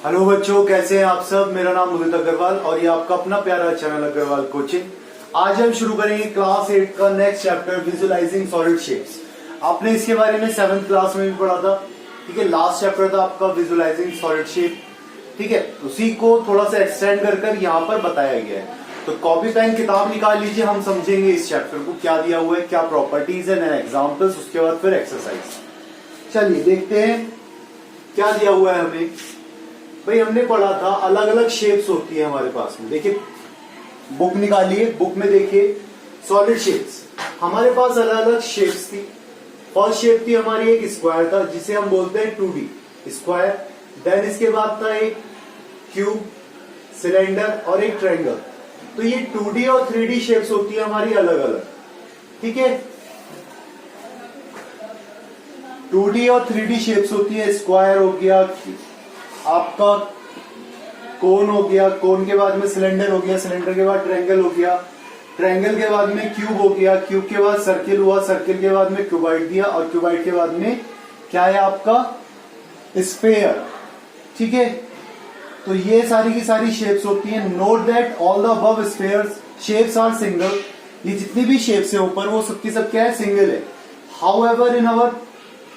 Hello बच्चों, कैसे हैं आप सब। मेरा नाम उदित अग्रवाल और ये आपका अपना प्यारा चैनल अग्रवाल कोचिंग। आज हम शुरू करेंगे क्लास 8 का next chapter visualising solid shapes. आपने इसके बारे में 7th क्लास में भी पढ़ा था। ठीक है, लास्ट चैप्टर था आपका विजुअलाइजिंग सॉलिड शेप। ठीक है, उसी को थोड़ा सा एक्सटेंड कर यहाँ पर बताया गया है। तो कॉपी पेन किताब निकाल लीजिए, हम समझेंगे इस चैप्टर को क्या दिया हुआ है, क्या प्रॉपर्टीज है, एग्जाम्पल्स, उसके बाद फिर एक्सरसाइज। चलिए देखते हैं क्या दिया हुआ है हमें। भाई हमने पढ़ा था अलग अलग शेप्स होती है हमारे पास में। देखिए बुक निकालिए, बुक में देखिए सॉलिड शेप्स। हमारे पास अलग अलग शेप्स थी। फर्स्ट शेप थी हमारी एक स्क्वायर था, जिसे हम बोलते हैं 2D स्क्वायर। देन इसके बाद था एक क्यूब, सिलेंडर और एक ट्रायंगल। तो ये 2D और 3D शेप्स होती है हमारी अलग अलग। ठीक है, 2D और 3D शेप्स होती है। स्क्वायर हो गया, आपका कोन हो गया, कोन के बाद में सिलेंडर हो गया, सिलेंडर के बाद ट्रायंगल हो गया, ट्रायंगल के बाद में क्यूब हो गया, क्यूब के बाद सर्किल हुआ, सर्किल के बाद में क्यूबाइड दिया और क्यूबाइड के बाद में क्या है आपका स्फेयर। ठीक है, तो ये सारी की सारी शेप्स होती हैं। Note that all the above spheres shapes are single. ये जितनी भी शेप्स है ऊपर वो सबकी सब क्या है, सिंगल है। However in our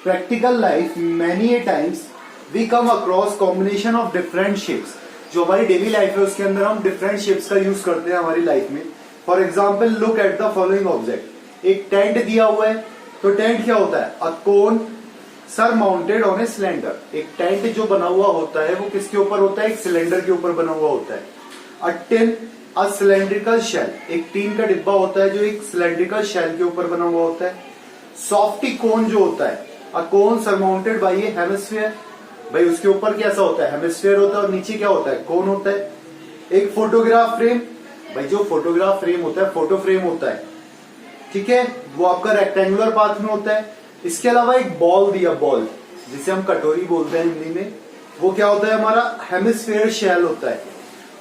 practical life many a times we come across combination of different shapes. जो हमारी डेली लाइफ है उसके अंदर हम डिफरेंट शेप्स का यूज करते हैं हमारी लाइफ में। For example look at the following object. एक टेंट दिया हुआ है, तो टेंट क्या होता है, a cone surmounted on a cylinder. एक टेंट जो बना हुआ होता है वो किसके ऊपर होता है, एक सिलेंडर के ऊपर बना हुआ होता है। A tin a cylindrical shell, एक टीन का डिब्बा होता है जो एक सिलेंड्रिकल शेल के ऊपर बना हुआ होता है। सॉफ्टी कोन जो होता है, a cone surmounted bye A hemisphere. भाई उसके ऊपर कैसा होता है, हेमिस्फीयर होता है और नीचे क्या होता है, कोन होता है। एक फोटोग्राफ फ्रेम, भाई जो फोटोग्राफ फ्रेम होता है, फोटो फ्रेम होता है, ठीक है, वो आपका रेक्टेंगुलर पाथ में होता है। इसके अलावा एक बॉल दिया, बॉल जिसे हम कटोरी बोलते हैं हिंदी में, वो क्या होता है हमारा हेमिस्फीयर शेल होता है।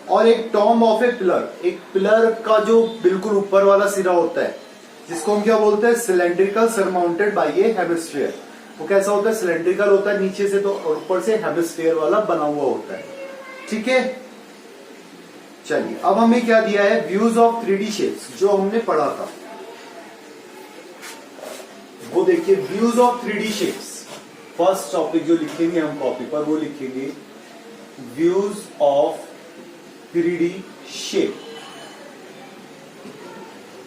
और एक टॉम ऑफ ए पिलर, एक पिलर का जो बिल्कुल ऊपर वाला सिरा होता है जिसको हम क्या बोलते हैं, सिलेंड्रिकल सरमाउंटेड बाय ए हेमिस्फीयर। वो कैसा होता है, सिलेंड्रिकल होता है नीचे से तो, और ऊपर से हेमिस्फीयर वाला बना हुआ होता है। ठीक है, चलिए अब हमें क्या दिया है, व्यूज ऑफ 3D शेप्स, जो हमने पढ़ा था वो देखिए। Views of 3D shapes, first topic जो लिखेंगे हम कॉपी पर वो लिखेंगे व्यूज ऑफ 3D शेप।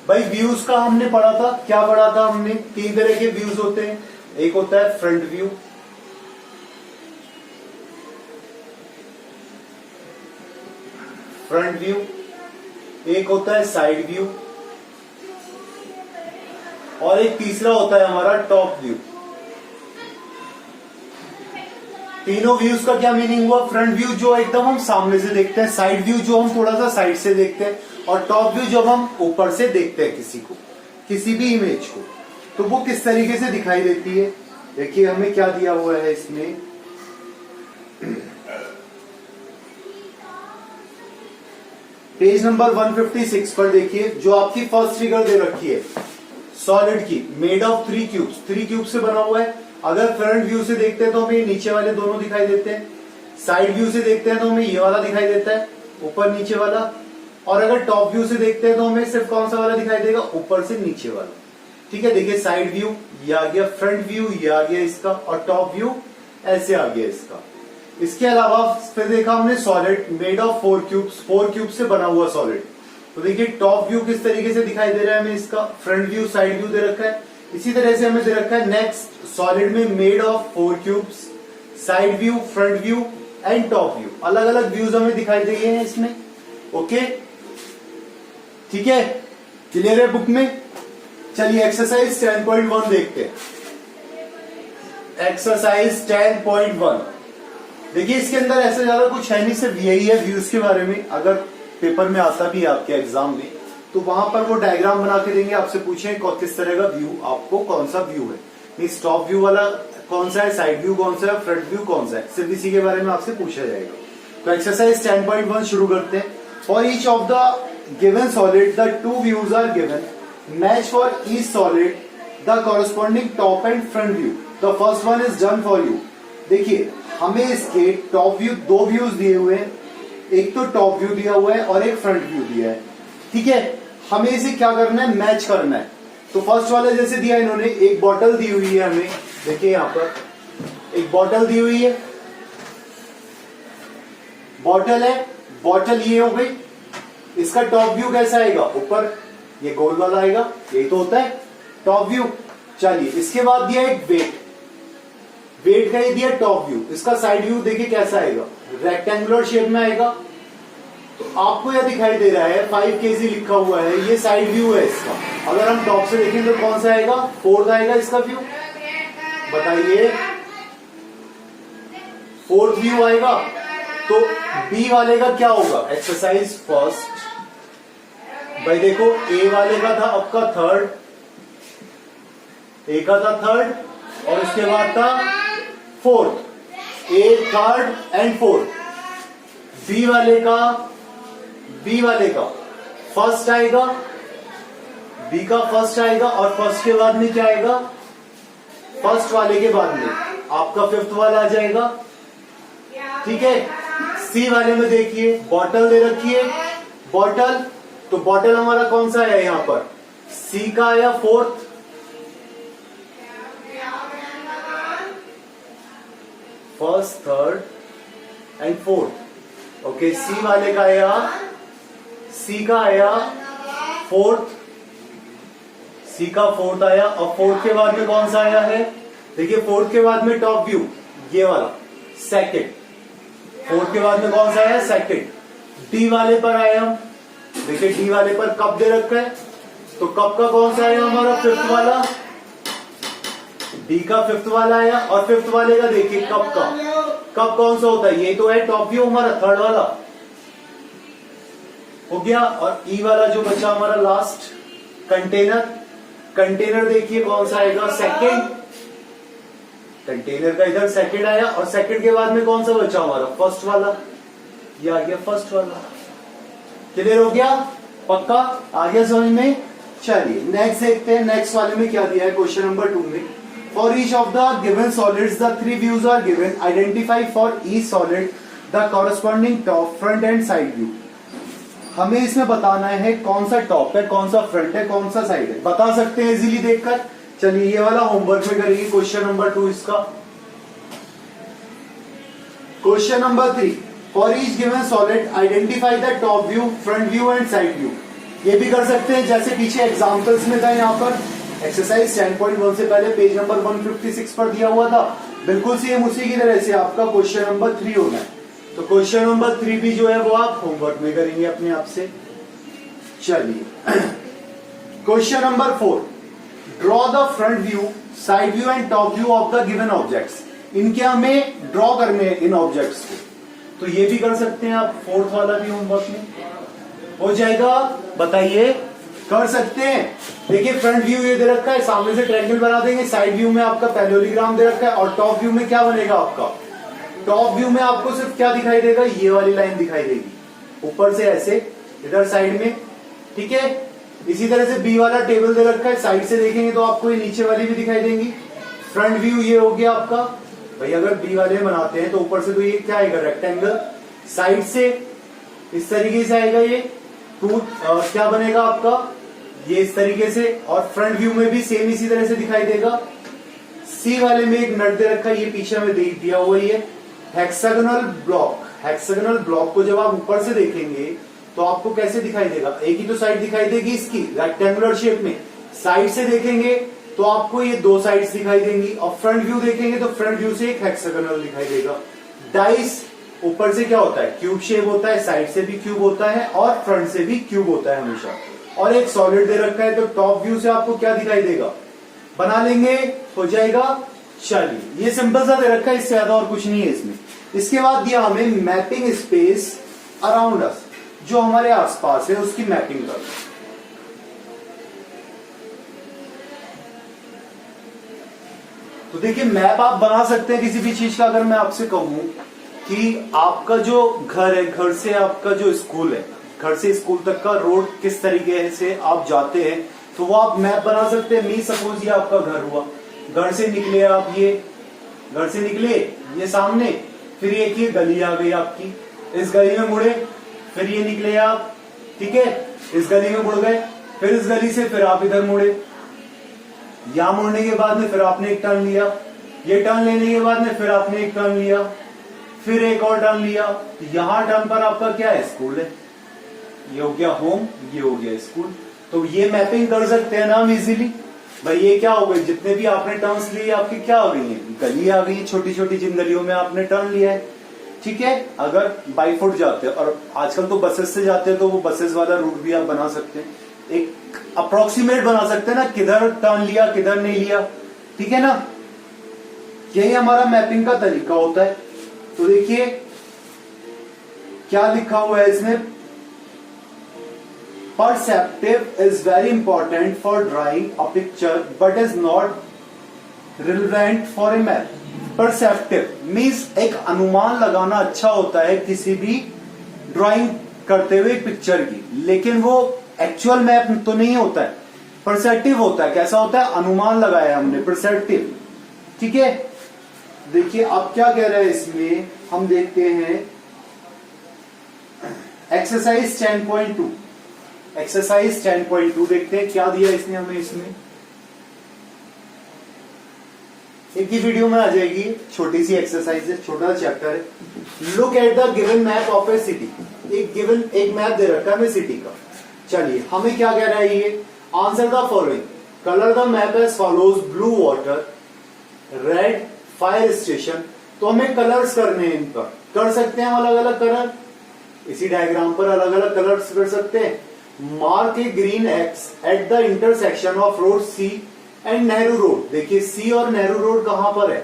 भाई व्यूज का हमने पढ़ा था, क्या पढ़ा था हमने, 3 तरह के व्यूज होते हैं। एक होता है फ्रंट व्यू, फ्रंट व्यू, एक होता है साइड व्यू और एक तीसरा होता है हमारा टॉप व्यू। तीनों व्यूज का क्या मीनिंग हुआ, फ्रंट व्यू जो एकदम हम सामने से देखते हैं, साइड व्यू जो हम थोड़ा सा साइड से देखते हैं, और टॉप व्यू जब हम ऊपर से देखते हैं किसी को, किसी भी इमेज को, तो वो किस तरीके से दिखाई देती है। देखिए हमें क्या दिया हुआ है इसमें, पेज नंबर 156 पर देखिए, जो आपकी फर्स्ट फिगर दे रखी है सॉलिड की, मेड ऑफ 3 क्यूब्स, 3 क्यूब से बना हुआ है। अगर फ्रंट व्यू से देखते हैं तो हमें नीचे वाले दोनों दिखाई देते हैं, साइड व्यू से देखते हैं तो हमें ये वाला दिखाई देता है, ऊपर नीचे वाला, और अगर टॉप व्यू से देखते हैं तो हमें सिर्फ कौन सा वाला दिखाई देगा, ऊपर से नीचे वाला। ठीक है, देखिए साइड व्यू ये आ गया, फ्रंट व्यू ये आ गया इसका, और टॉप व्यू ऐसे आ गया इसका। इसके अलावा फिर देखा हमने solid made of 4 cubes, 4 cube से बना हुआ सॉलिड। तो देखिए टॉप व्यू किस तरीके से दिखाई दे रहा है हमें, इसका फ्रंट व्यू साइड व्यू दे रखा है। इसी तरह से हमें दे रखा है नेक्स्ट सॉलिड में made of 4 cubes, side view, front view and top view, अलग अलग व्यूज हमें दिखाई दे हैं इसमें। ओके, ठीक है, क्लियर है बुक में। चलिए एक्सरसाइज 10.1 देखते हैं। एक्सरसाइज 10.1 देखिए, इसके अंदर ऐसा ज्यादा कुछ है नहीं, सिर्फ यही है व्यूज के बारे में। अगर पेपर में आता भी है आपके एग्जाम में तो वहां पर वो डायग्राम बना के देंगे, आपसे पूछें किस तरह का व्यू आपको, कौन सा व्यू है, मीन्स टॉप व्यू वाला कौन सा है, साइड व्यू कौन सा है, फ्रंट व्यू कौन सा है, सिर्फ इसी के बारे में आपसे पूछा जाएगा। तो एक्सरसाइज 10.1 शुरू करते हैं। For each of the given solid the 2 views are given, match for each solid the corresponding top and front view. The first one is done for you. देखिए हमें इसके टॉप व्यू, दो व्यूज दिए हुए हैं, एक तो टॉप व्यू दिया हुआ है और एक फ्रंट व्यू दिया है, ठीक है। हमें इसे क्या करना है, मैच करना है। तो फर्स्ट वाला जैसे दिया इन्होंने, एक बॉटल दी हुई है हमें, देखिए यहां पर एक बॉटल दी हुई है, बॉटल है, बॉटल ये हो गई। इसका टॉप व्यू कैसा आएगा, ऊपर ये गोल वाला आएगा, यही तो होता है टॉप व्यू। चलिए इसके बाद दिया एक वेट, वेट का ये दिया टॉप व्यू। इसका साइड व्यू देखिए कैसा आएगा, रेक्टेंगुलर शेप में आएगा। तो आपको यह दिखाई दे रहा है 5 kg लिखा हुआ है, ये साइड व्यू है इसका। अगर हम टॉप से देखें तो कौन सा आएगा, 4th आएगा इसका व्यू, बताइए 4th व्यू आएगा। तो बी वाले का क्या होगा, एक्सरसाइज फर्स्ट, भाई देखो ए वाले का था आपका 3rd, ए का था 3rd और इसके बाद था 4th, A 3rd and 4th। B वाले का फर्स्ट आएगा, बी का फर्स्ट आएगा और फर्स्ट के बाद में क्या आएगा, फर्स्ट वाले के बाद में आपका 5th वाला आ जाएगा, ठीक है। सी वाले में देखिए बॉटल दे रखी है, बॉटल, तो बॉटल हमारा कौन सा है यहां पर, सी का आया 4th, first 3rd and 4th। Okay, सी वाले का आया, सी का आया 4th, सी का 4th आया। और 4th के बाद में कौन सा आया है, देखिए 4th के बाद में टॉप व्यू ये वाला 2nd, 4th के बाद में कौन सा आया, 2nd। डी वाले पर आए हम, देखिए डी वाले पर कप दे रखा है, तो कप का कौन सा आया हमारा, 5th वाला, डी का 5th वाला आया। और 5th वाले का देखिए कप का, कप कौन सा होता है, ये तो है टॉप व्यू हमारा 3rd वाला हो गया। और ई वाला जो बचा हमारा लास्ट, कंटेनर, कंटेनर देखिए कौन सा आएगा, 2nd, कंटेनर का इधर 2nd आया। और 2nd के बाद में कौन सा बचा हमारा, फर्स्ट वाला, ये आ गया फर्स्ट वाला। क्लियर हो गया, पक्का आ गया समझ में। चलिए नेक्स्ट देखते हैं, नेक्स्ट वाले में क्या दिया है क्वेश्चन नंबर 2 में। For each of the given solids the 3 views are given, identify for each solid the corresponding top, front and side view. हमें इसमें बताना है कौन सा टॉप है, कौन सा फ्रंट है, कौन सा साइड है, बता सकते हैं इजीली देखकर। चलिए ये वाला होमवर्क में करेंगे, क्वेश्चन नंबर 2 इसका। Question number 3, for each given solid identify the top view, front view and side view. ये भी कर सकते हैं जैसे पीछे एग्जांपल्स में था, यहाँ पर एक्सरसाइज 10.1 से पहले पेज नंबर 156 पर दिया हुआ था, बिल्कुल सेम उसी की तरह से आपका क्वेश्चन नंबर 3 होना है। तो क्वेश्चन नंबर 3 भी जो है वो आप होमवर्क में करेंगे अपने आप से। चलिए question number 4, draw the front view, side view and top view of the given objects. इनके हमें ड्रॉ करने हैं इन ऑब्जेक्ट्स को, तो ये भी कर सकते हैं आप, 4th वाला भी होमवर्क में हो जाएगा, बताइए कर सकते हैं। देखिए फ्रंट व्यू ये दे रखा है, सामने से ट्रायंगल बना देंगे, साइड व्यू में आपका पैरेललोग्राम दे रखा है, और टॉप व्यू में क्या बनेगा आपका, टॉप व्यू में आपको सिर्फ क्या दिखाई देगा, ये वाली लाइन दिखाई देगी ऊपर से ऐसे इधर साइड में, ठीक है। इसी तरह से बी वाला टेबल दे रखा है, साइड से देखेंगे तो आपको ये नीचे वाली भी दिखाई देंगी। फ्रंट व्यू ये हो गया आपका, भाई अगर बी वाले बनाते हैं तो ऊपर से तो ये क्या आएगा, रेक्टेंगल, साइड से इस तरीके से आएगा ये क्या बनेगा आपका, ये इस तरीके से। और फ्रंट व्यू में भी सेम इसी तरह से दिखाई देगा। सी वाले में एक नट दे रखा है, ये पीछे में दे दिया हुआ है हेक्सागोनल ब्लॉक। हेक्सागोनल ब्लॉक को जब आप ऊपर से देखेंगे तो आपको कैसे दिखाई देगा, एक ही तो साइड दिखाई देगी इसकी रेक्टेंगुलर शेप में, साइड से देखेंगे तो आपको ये 2 साइड्स दिखाई देंगी, और फ्रंट व्यू देखेंगे तो फ्रंट व्यू से एक हेक्सागोनल दिखाई देगा। डाइस ऊपर से क्या होता है, क्यूब शेप होता है, साइड से भी क्यूब होता है और फ्रंट से भी क्यूब होता है हमेशा। और एक सॉलिड दे रखा है, तो टॉप व्यू से आपको क्या दिखाई देगा, बना लेंगे, हो जाएगा। चलिए ये सिंपल सा दे रखा है, इससे ज्यादा और कुछ नहीं है इसमें। इसके बाद दिया हमें मैपिंग स्पेस अराउंड अस, जो हमारे आसपास है उसकी मैपिंग कर। तो देखिए मैप आप बना सकते हैं किसी भी चीज का। अगर मैं आपसे कहूं कि आपका जो घर है, घर से आपका जो स्कूल है, घर से स्कूल तक का रोड किस तरीके से आप जाते हैं, तो वो आप मैप बना सकते हैं। मी सपोज ये आपका घर हुआ, घर से निकले आप, घर से निकले ये सामने, फिर एक ये गली आ गई आपकी, इस गली में मुड़े, फिर ये निकले आप, ठीक है, इस गली में मुड़ गए, फिर इस गली से फिर आप इधर मुड़े, यहां मुड़ने के बाद में फिर आपने एक टर्न लिया, ये टर्न लेने के बाद में फिर आपने एक टर्न लिया, फिर एक और टर्न लिया, यहां टर्न पर आपका क्या है, स्कूल है, ये हो गया होम, ये हो गया स्कूल। तो ये मैपिंग कर सकते हैं ना हम इजीली। भाई ये क्या हो गई, जितने भी आपने टर्न्स लिए आपकी क्या हो गई है, गली आ गई, छोटी छोटी जिन गलियों में आपने टर्न लिया है, ठीक है। अगर बाई फुट जाते हैं, और आजकल तो बसेस से जाते हैं, तो वो बसेस वाला रूट भी आप बना सकते हैं, एक अप्रोक्सीमेट बना सकते हैं ना, किधर टर्न लिया किधर नहीं लिया, ठीक है ना। यही हमारा मैपिंग का तरीका होता है। तो देखिए क्या लिखा हुआ है इसमें, perceptive is very important for drawing a picture but is not relevant for a map. Perceptive means एक अनुमान लगाना अच्छा होता है किसी भी ड्राइंग करते हुए पिक्चर की, लेकिन वो एक्चुअल मैप तो नहीं होता है, परसेप्टिव होता है। कैसा होता है, अनुमान लगाया हमने, परसेप्टिव, ठीक है। देखिए अब क्या कह रहा है इसमें, हम देखते हैं एक्सरसाइज 10.2, एक्सरसाइज 10.2 देखते हैं क्या दिया इसने हमें। इसमें एक ही वीडियो में आ जाएगी, छोटी सी एक्सरसाइज है, छोटा चैप्टर है। Look at the given map of A city, एक मैप दे रखा है हमें सिटी का। चलिए हमें क्या कह रहा है ये, answer the following, colour the map as follows, blue water, red fire station. तो हमें कलर्स करने हैं, इन पर कर सकते हैं अलग अलग कलर, इसी डायग्राम पर अलग अलग कलर्स कर सकते हैं। Mark a green X at the intersection of road C and Nehru road. देखिए सी और नेहरू रोड कहां पर है,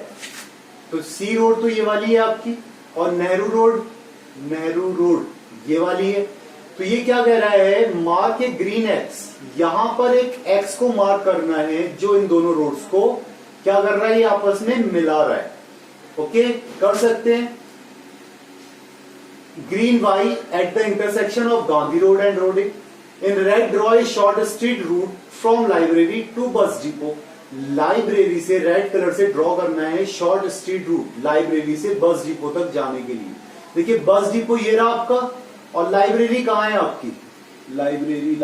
तो सी रोड तो ये वाली है आपकी, और नेहरू रोड ये वाली है। तो ये क्या कह रहा है, मार्क ए ग्रीन एक्स, यहां पर एक एक्स को मार्क करना है जो इन दोनों रोड्स को क्या कर रहा है, ये आपस में मिला रहा है। ओके, कर सकते हैं। Green Y at the intersection of Gandhi road and road A. In red draw a short street route from library to bus depot. Library से रेड कलर से ड्रॉ करना है शॉर्ट स्ट्रीट रूट, लाइब्रेरी से bus depot तक जाने के लिए। देखिए बस डिपो ये रहा आपका, और लाइब्रेरी कहां है आपकी, लाइब्रेरी,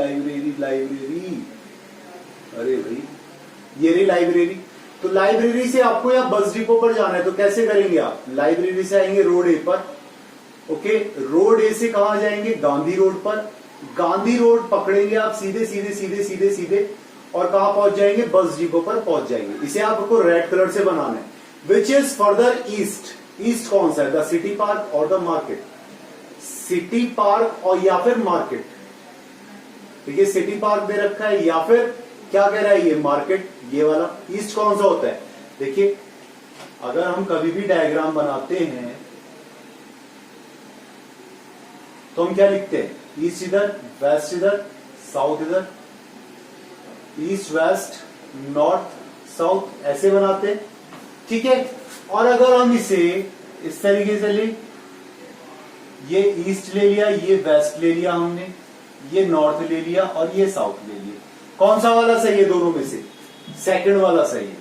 अरे भाई ये रही लाइब्रेरी। तो लाइब्रेरी से आपको या बस डिपो पर जाना है, तो कैसे करेंगे आप, लाइब्रेरी से आएंगे रोड ए पर, ओके, रोड ए से कहां जाएंगे, गांधी रोड पर, गांधी रोड पकड़ेंगे आप सीधे सीधे सीधे सीधे सीधे, और कहां पहुंच जाएंगे, बस डिपो पर पहुंच जाएंगे। इसे आपको रेड कलर से बनाना है। विच इज फर्दर ईस्ट, ईस्ट कौन सा है, द सिटी पार्क और द मार्केट, सिटी पार्क और या फिर मार्केट। देखिए सिटी पार्क दे रखा है, या फिर क्या कह रहा है ये मार्केट, ये वाला। ईस्ट कौन सा होता है, देखिए अगर हम कभी भी डायग्राम बनाते हैं तो हम क्या लिखते हैं, ईस्ट इधर, वेस्ट इधर, साउथ इधर, ईस्ट वेस्ट नॉर्थ साउथ, ऐसे बनाते हैं, ठीक है। और अगर हम इसे इस तरीके से ले, ये ईस्ट ले लिया, ये वेस्ट ले लिया हमने, ये नॉर्थ ले लिया और ये साउथ ले लिया, कौन सा वाला सही है दोनों में से, सेकंड वाला सही है,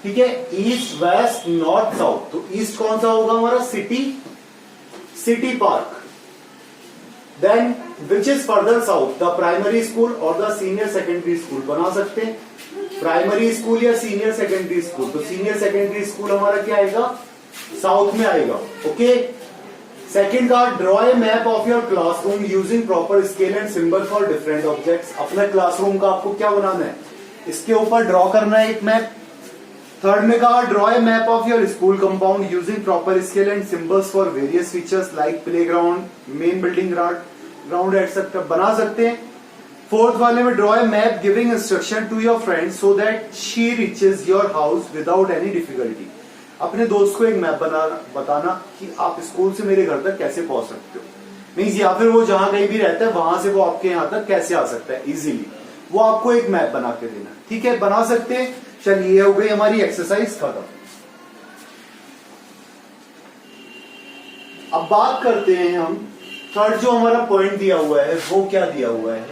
ठीक है। ईस्ट वेस्ट नॉर्थ साउथ, तो ईस्ट कौन सा होगा हमारा, city park. Then which is further south, the primary school और द सीनियर सेकेंडरी स्कूल। बना सकते हैं प्राइमरी स्कूल या सीनियर सेकेंडरी स्कूल, तो सीनियर सेकेंडरी स्कूल हमारा क्या आएगा, साउथ में आएगा, ओके। सेकेंड का, draw a map of your classroom using proper scale and symbol for different objects. अपने क्लासरूम का आपको क्या बनाना है, इसके ऊपर ड्रॉ करना है एक मैप। थर्ड में कहा, draw a map of your school compound using proper scale and symbols for various features like playground, main building ground etcetera. बना सकते हैं। फोर्थ वाले में, draw a map giving instruction to your friend so that she reaches your house without any difficulty. अपने दोस्त को एक map बताना कि आप स्कूल से मेरे घर तक कैसे पहुंच सकते हो, मीन्स या फिर वो जहां कहीं भी रहता है वहां से वो आपके यहां तक कैसे आ सकता है इजीली, वो आपको एक मैप बना के देना, ठीक है। बना सकते हैं। चलिए ये हो गई हमारी एक्सरसाइज खत्म। अब बात करते हैं हम थर्ड, जो हमारा पॉइंट दिया हुआ है वो क्या दिया हुआ है।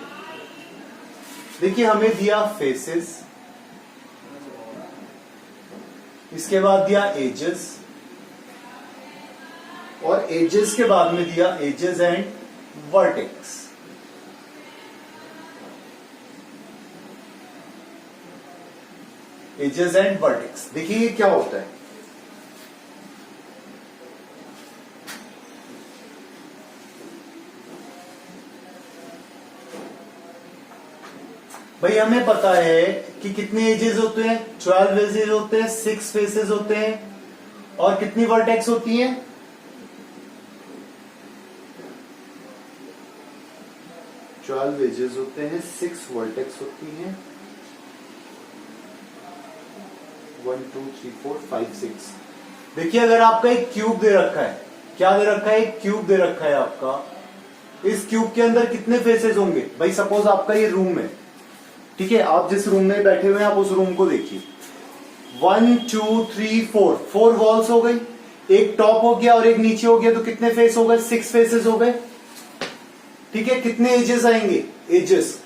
देखिए हमें दिया फेसेस, इसके बाद दिया एजेस, और एजेस के बाद में दिया edges and vertex. Edges and vertex, देखिए ये क्या होता है। भाई हमें पता है कि कितने एजेस होते हैं, 12 एजेस होते हैं, 6 फेसेस होते हैं, और कितनी वर्टेक्स होती हैं, 12 एजेस होते हैं, 6 वर्टेक्स होती हैं, 1 2 3 4 5 6। देखिए अगर आपका एक क्यूब दे रखा है, क्या दे रखा है, एक क्यूब दे रखा है आपका, इस क्यूब के अंदर कितने फेसेस होंगे। भाई सपोज आपका ये रूम है, ठीक है, आप जिस रूम में बैठे हुए हैं आप उस रूम को देखिए, 1 2 3 4, 4 वॉल्स हो गई, एक टॉप हो गया और एक नीचे हो गया, तो कितने फेस हो गए, 6 फेसेस हो गए। ठीक है, कितने एजेस आएंगे, एजेस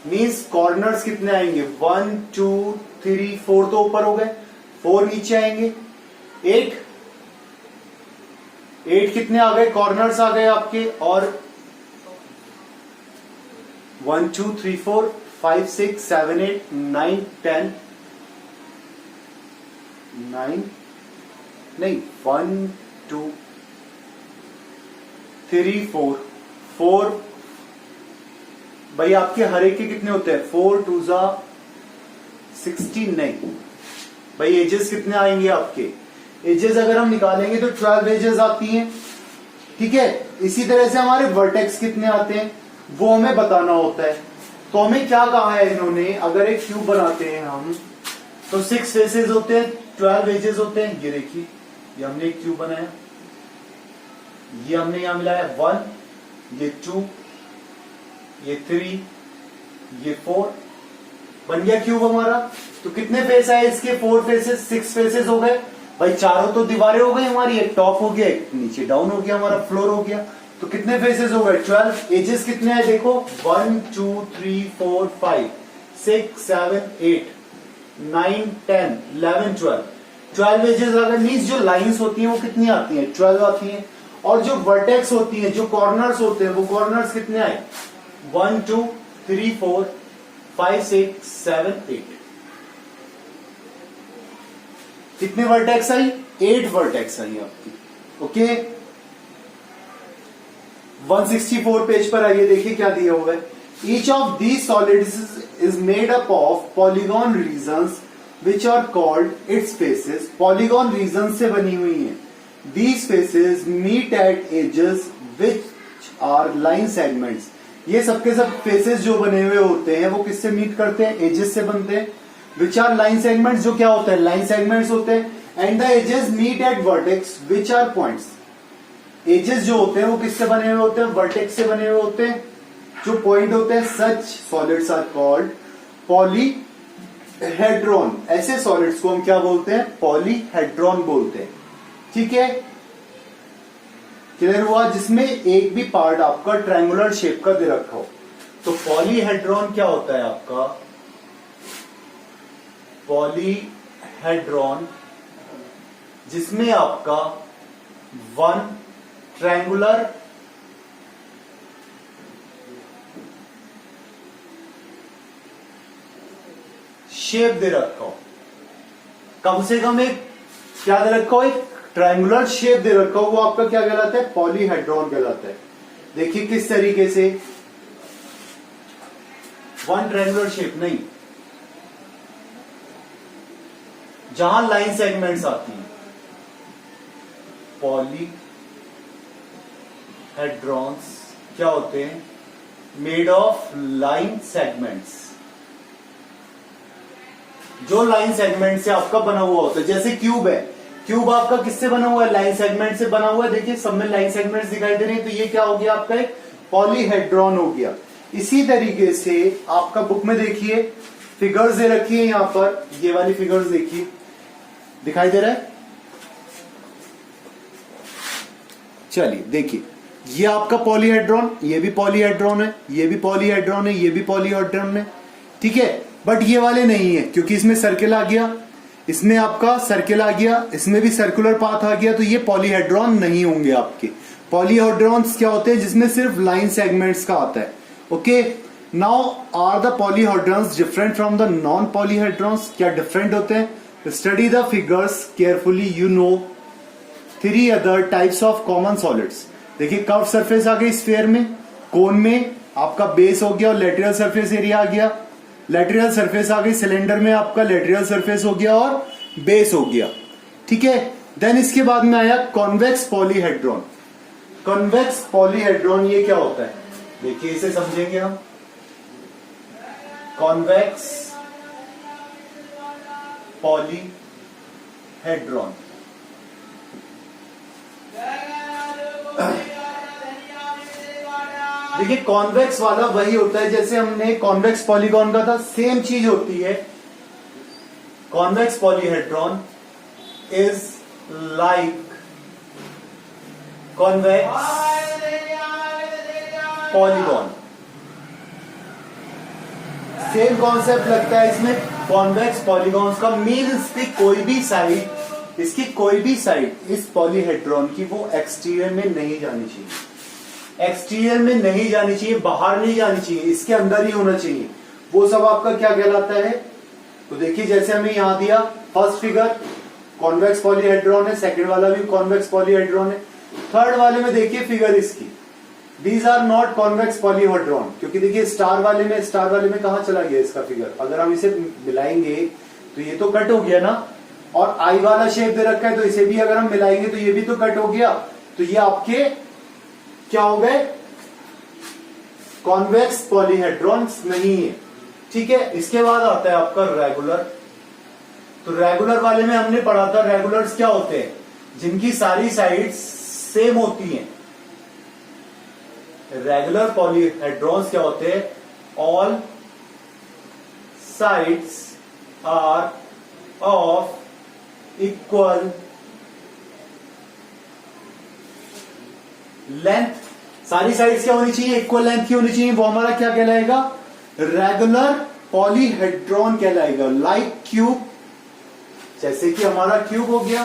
मीन्स कॉर्नर्स कितने आएंगे, 1 2 3 4 तो ऊपर हो गए, 4 नीचे आएंगे, 8 कितने आ गए, कॉर्नर्स आ गए आपके, और 1 2 3 4 5 6 7 8 9 10 9 नहीं 1 2 3 4 भाई आपके हर एक के कितने होते हैं, 4 2 16, नहीं भाई एजेस कितने आएंगे आपके, एजेस अगर हम निकालेंगे तो 12 एजेस आती हैं। ठीक है, इसी तरह से हमारे वर्टेक्स कितने आते हैं वो हमें बताना होता है। तो हमें क्या कहा है इन्होंने, अगर एक क्यूब बनाते हैं हम तो 6 फेसेस होते हैं, 12 एजेस होते हैं। ये देखिए, ये हमने एक क्यूब बनाया, ये हमने यहां मिलाया 1, ये 2, ये 3, ये 4, बन गया क्यूब हमारा। तो कितने फेस आए इसके, 4 फेसेस, 6 फेसेस हो गए भाई, चारों तो दीवारें हो गई हमारी, एक टॉप हो गया, एक नीचे डाउन हो गया, हमारा फ्लोर हो गया। तो कितने फेसेस हो गए, 12। एजेस कितने आए देखो, 1 2 3 4 5 6 7 8 9 10 11 12, 12 एजेस अगर मीन्स जो लाइंस होती हैं वो कितनी आती हैं, 12 आती हैं। और जो वर्टेक्स होती हैं, जो कॉर्नर्स होते हैं, वो कॉर्नर्स कितने आए, 1 2 3 4 5 6 7 8। कितने वर्टेक्स आई, 8 वर्टेक्स आई आपकी। ओके, 164 पेज पर आइए, देखिए क्या दिया हुआ है। Each of these solids is made up of polygon regions which are called its faces. Polygon region से बनी हुई हैं। These faces meet at edges which are line segments. ये सबके सब फेसेस जो बने हुए होते हैं वो किससे मीट करते हैं, एजेस से बनते हैं। विच आर लाइन सेगमेंट्स, जो क्या होता है, लाइन सेगमेंट्स होते हैं। And the edges meet at vertex which are points. Edges जो होते हैं वो किससे बने हुए होते हैं, वर्टेक्स से बने हुए होते हैं, जो पॉइंट होते हैं। सच सॉलिड्स आर कॉल्ड पॉलीहेड्रॉन। ऐसे सॉलिड्स को हम क्या बोलते हैं, पॉलीहेड्रॉन बोलते हैं। ठीक है, क्लियर हुआ, जिसमें एक भी पार्ट आपका ट्रायंगुलर शेप का दे रखा हो। तो पॉलीहेड्रॉन क्या होता है आपका, पॉलीहेड्रॉन जिसमें आपका 1 ट्रायंगुलर शेप दे रखा हो, कम से कम एक क्या दे रखा हो, एक ट्रायंगुलर शेप दे रखा हो, वो आपका क्या कहलाता है, पॉलीहेड्रॉन कहलाता है। देखिए किस तरीके से, 1 ट्रायंगुलर शेप नहीं, जहां लाइन सेगमेंट्स आती हैं, पॉलीहेड्रॉन्स क्या होते हैं, मेड ऑफ लाइन सेगमेंट्स, जो लाइन सेगमेंट से आपका बना हुआ होता है। जैसे क्यूब है, क्यूब आपका किससे बना हुआ है, लाइन सेगमेंट से बना हुआ है। देखिए सब में लाइन सेगमेंट्स दिखाई दे रहे हैं, तो ये क्या हो गया आपका, एक पॉलीहेड्रॉन हो गया। इसी तरीके से आपका बुक में देखिए फिगर्स दे रखी है, यहां पर ये वाली फिगर्स देखिए, दिखाई दे रहा है। चलिए देखिए, ये आपका पॉलीहेड्रॉन, ये भी पॉलीहेड्रॉन है, ये भी पॉलीहेड्रॉन है, ये भी पॉलीहेड्रॉन है। ठीक है, बट ये वाले नहीं है क्योंकि इसमें सर्किल आ गया। इसमें आपका सर्किल आ गया, इसमें भी सर्कुलर पाथ आ गया, तो ये पॉलीहेड्रॉन नहीं होंगे आपके। पॉलीहेड्रॉन्स क्या होते हैं? जिसमें सिर्फ लाइन सेगमेंट्स का आता है। Okay, now are the polyhedrons different from the non polyhedrons? क्या डिफरेंट होते हैं? Study the figures carefully, you know 3 other types of common solids. देखिए कर्व सरफेस आ गई स्फीयर में, कोन में आपका बेस हो गया और लेटरल सरफेस एरिया आ गया। लेटरल सरफेस आ गई सिलेंडर में, आपका लेटरल सरफेस हो गया और बेस हो गया। ठीक है, देन इसके बाद में आया कॉन्वेक्स पॉलीहेड्रॉन। कॉन्वेक्स पॉलीहेड्रॉन ये क्या होता है? देखिए इसे समझेंगे हम। कॉन्वेक्स पॉलीहेड्रॉन, देखिए कॉन्वेक्स वाला वही होता है जैसे हमने कॉन्वेक्स पॉलीगॉन का था, सेम चीज होती है। Convex polyhedron is like convex polygon. Same concept लगता है इसमें कॉन्वेक्स पॉलीगॉन्स का। मीन इसकी कोई भी साइड इस पॉलीहेड्रॉन की वो एक्सटीरियर में नहीं जानी चाहिए, एक्सटीरियर में नहीं जानी चाहिए, बाहर नहीं जानी चाहिए, इसके अंदर ही होना चाहिए। वो सब आपका क्या कहलाता है? तो देखिए जैसे हमें यहां दिया फर्स्ट फिगर कॉन्वेक्स पॉलीहेड्रॉन है, सेकंड वाला भी कॉन्वेक्स पॉलीहेड्रॉन है, थर्ड वाले में देखिए फिगर इसकी, these are not convex polyhedron. क्योंकि देखिए स्टार वाले में कहां चला गया इसका फिगर? अगर हम इसे मिलाएंगे तो ये तो कट हो गया ना, और आई वाला शेप दे रखा है तो इसे भी अगर हम मिलाएंगे तो ये भी तो कट हो गया। तो ये आपके क्या हो गए? कॉन्वेक्स पॉलीहेड्रॉन्स नहीं है। ठीक है, इसके बाद आता है आपका रेगुलर। तो रेगुलर वाले में हमने पढ़ा था रेगुलर्स क्या होते हैं? जिनकी सारी साइड्स सेम होती हैं। रेगुलर पॉलीहेड्रॉन्स क्या होते हैं? All sides are of equal length. सारी साइड्स क्या होनी चाहिए? इक्वल लेंथ की होनी चाहिए। वो हमारा क्या कहलाएगा? रेगुलर पॉलीहेड्रॉन कहलाएगा। लाइक क्यूब, जैसे कि हमारा क्यूब हो गया,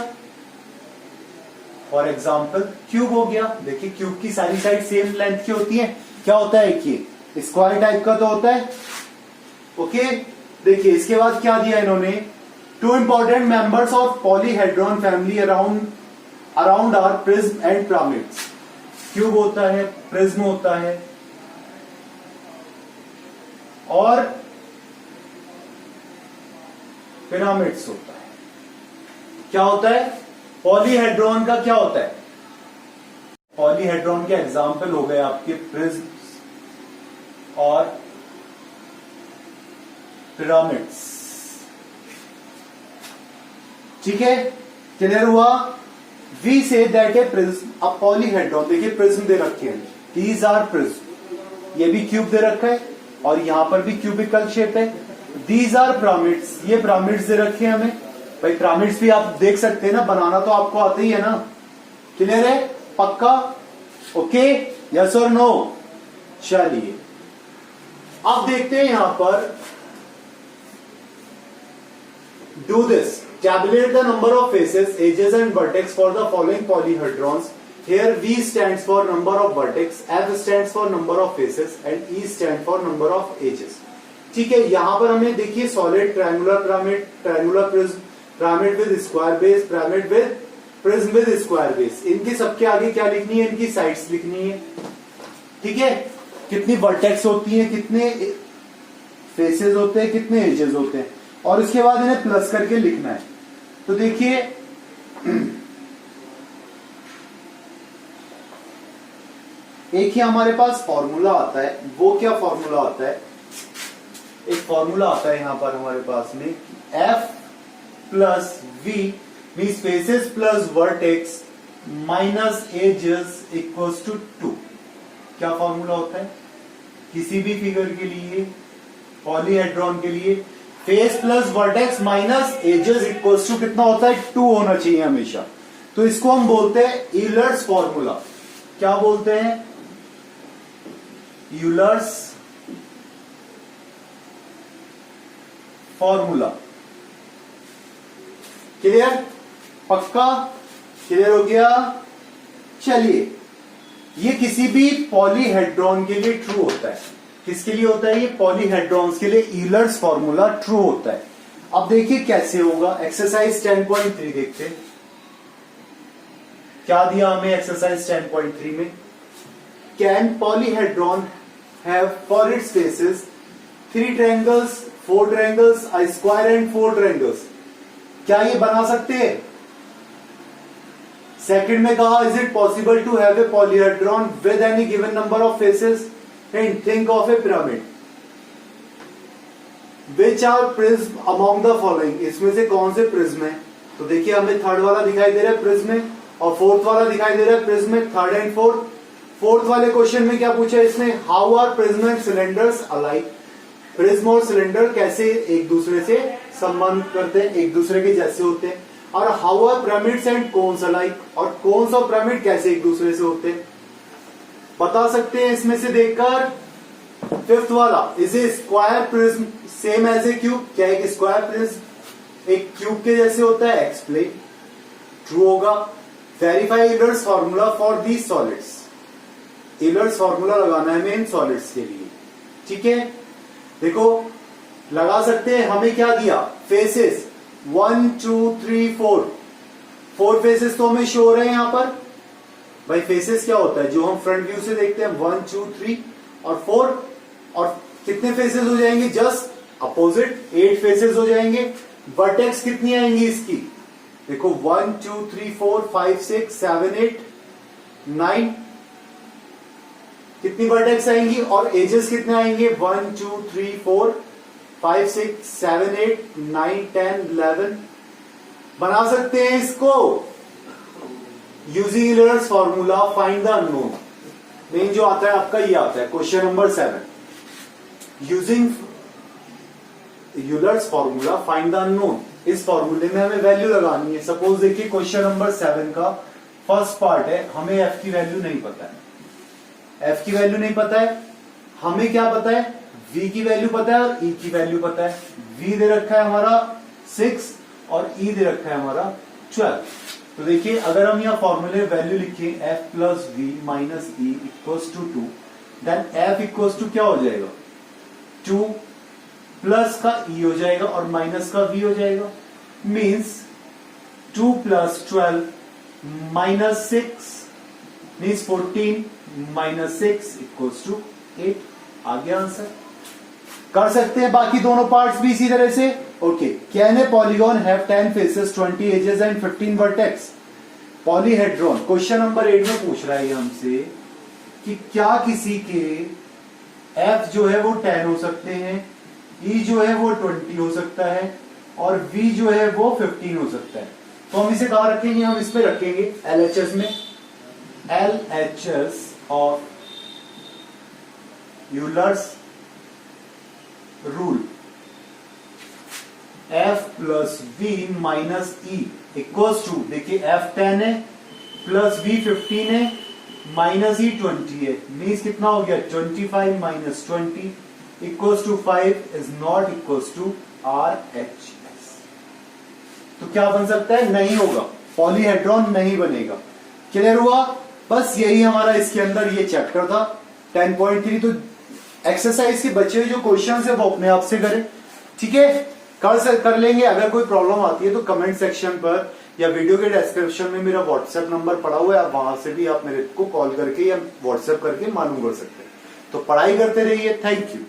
फॉर एग्जाम्पल क्यूब हो गया। देखिए क्यूब की सारी साइड सेम लेंथ की होती है। क्या होता है कि स्क्वायर टाइप का तो होता है। ओके, देखिए इसके बाद क्या दिया इन्होंने? 2 important members of polyhedron family around are prism and pyramids. Cube होता है, प्रिज्म होता है और पिरामिड्स होता है। क्या होता है? पॉलीहेड्रॉन का क्या होता है? पॉलीहेड्रॉन के एग्जाम्पल हो गए आपके प्रिज्म और पिरामिड्स। ठीक है, क्लियर हुआ? We say that a prism a polyhedron. देखिए प्रिज्म दे रखे हैं, दीज आर प्रिज्म। ये भी क्यूब दे रखा है और यहां पर भी क्यूबिकल शेप है। दीज आर पिरामिड्स, ये पिरामिड्स दे रखे हैं हमें। भाई पिरामिड्स भी आप देख सकते हैं ना, बनाना तो आपको आता ही है ना। क्लियर है? पक्का? ओके, यस और नो? चलिए अब देखते हैं यहां पर, do this, tabulate the number of faces, edges and vertex for the following polyhedrons. Here V stands for number of vertex, F stands for number of faces and E stands for number of edges. ठीक है, यहां पर हमें देखिए solid, triangular pyramid, triangular prism, pyramid with square base, pyramid with prism with square base. इनके सबके आगे क्या लिखनी है? इनकी साइड्स लिखनी है। ठीक है, कितनी वर्टेक्स होती है, कितने फेसेस होते हैं, कितने एजेस होते हैं, और इसके बाद इन्हें प्लस करके लिखना है। तो देखिए एक ही हमारे पास फॉर्मूला आता है। वो क्या फॉर्मूला आता है? एक फॉर्मूला आता है यहां पर हमारे पास में, F plus V mean spaces plus vertex minus edges equals to 2। क्या फॉर्मूला होता है किसी भी फिगर के लिए, पॉलीहेड्रॉन के लिए? Face plus vertex minus edges equals to कितना होता है? 2 होना चाहिए हमेशा। तो इसको हम बोलते हैं यूलर्स फॉर्मूला। क्या बोलते हैं? Euler's formula. क्लियर, पक्का, क्लियर हो गया। चलिए, ये किसी भी पॉलीहेड्रॉन के लिए ट्रू होता है। किसके लिए होता है ये? पॉलीहेड्रॉन्स के लिए ईलर्स फॉर्मूला ट्रू होता है। अब देखिए कैसे होगा। एक्सरसाइज 10.3 देखते हैं क्या दिया हमें। एक्सरसाइज 10.3 में, can polyhedron have for its faces 3 triangles, 4 triangles, a square and 4 triangles. क्या ये बना सकते हैं? सेकंड में कहा, is it possible to have a polyhedron with any given number of faces? Hint, think of a pyramid. Which are prism among the following? इसमें से कौन से प्रिज्म है? तो देखिए हमें थर्ड वाला दिखाई दे रहा है प्रिज्म में, और फोर्थ वाला दिखाई दे रहा है प्रिज्म में, थर्ड एंड फोर्थ। फोर्थ वाले क्वेश्चन में क्या पूछा है इसने? How are prism and cylinders alike? Prism और सिलेंडर कैसे एक दूसरे से संबंध करते हैं, एक दूसरे के जैसे होते हैं। और how are pyramids and cones alike? और कोन्स और पिरामिड कैसे एक दूसरे से होते हैं बता सकते हैं इसमें से देखकर। फिफ्थ वाला, is a square prism same as a cube? क्या एक स्क्वायर प्रिज्म एक क्यूब के जैसे होता है? एक्सप्लेन, ट्रू होगा। Verify Euler's formula for these solids. Euler's formula लगाना है मेन सॉलिड्स के लिए, ठीक है। देखो लगा सकते हैं। हमें क्या दिया? फेसेस 1 2 3 4, 4 फेसेस तो हमें शो हो रहे हैं यहां पर। भाई फेसेस क्या होता है जो हम फ्रंट व्यू से देखते हैं? 1 2 3 और 4। और कितने फेसेस हो जाएंगे? जस्ट अपोजिट 8 फेसेस हो जाएंगे। वर्टेक्स कितनी आएंगी इसकी? देखो 1 2 3 4 5 6 7 8 9, कितनी वर्टेक्स आएंगी? और एजेस कितने आएंगे? 1 2 3 4 5 6 7 8 9 10 11। बना सकते हैं इसको using Euler's formula find the unknown. Main जो आता है आपका ये आता है question number 7, using Euler's formula find the unknown. इस फॉर्मूले में हमें वैल्यू लगानी है। सपोज देखिए क्वेश्चन नंबर 7 का फर्स्ट पार्ट है, हमें एफ की वैल्यू नहीं पता है। एफ की वैल्यू नहीं पता है, हमें क्या पता है? v की वैल्यू पता है और e की वैल्यू पता है। v दे रखा है हमारा 6 और e दे रखा है हमारा 12। तो देखिए अगर हम यहाँ फॉर्मूले वैल्यू लिखें f plus V minus E equals to 2, then f equals to क्या हो जाएगा? 2 प्लस का e हो जाएगा और माइनस का v हो जाएगा। Means 2 plus 12 minus 6 means 14 minus 6 equals to 8। आ गया आंसर। कर सकते हैं बाकी दोनों पार्ट्स भी इसी तरह से। Okay, can a polygon have 10 faces 20 edges and 15 vertex? Polyhedron question number 8 में पूछ रहा है हमसे कि क्या किसी के f जो है वो 10 हो सकते हैं, e जो है वो 20 हो सकता है और v जो है वो 15 हो सकता है। तो हम इसे कहां रखेंगे? हम इसमें रखेंगे LHS में। LHS of Euler's rule, f plus v minus E equals to, देखिए f 10 है प्लस v 15 है माइनस ई 20 है। मीन्स कितना हो गया? 25 minus 20 equals to 5 is not equals to RHS। तो क्या बन सकता है? नहीं होगा, पॉलीहेड्रॉन नहीं बनेगा। क्लियर हुआ? बस यही हमारा इसके अंदर ये चैप्टर था 10.3। तो एक्सरसाइज के बचे हुए जो क्वेश्चन है वो अपने आप से करें, ठीक है। कर लेंगे। अगर कोई प्रॉब्लम आती है तो कमेंट सेक्शन पर या वीडियो के डिस्क्रिप्शन में मेरा व्हाट्सएप नंबर पड़ा हुआ है, आप वहां से भी आप मेरे को कॉल करके या व्हाट्सएप करके मालूम कर सकते हैं। तो पढ़ाई करते रहिए। Thank you.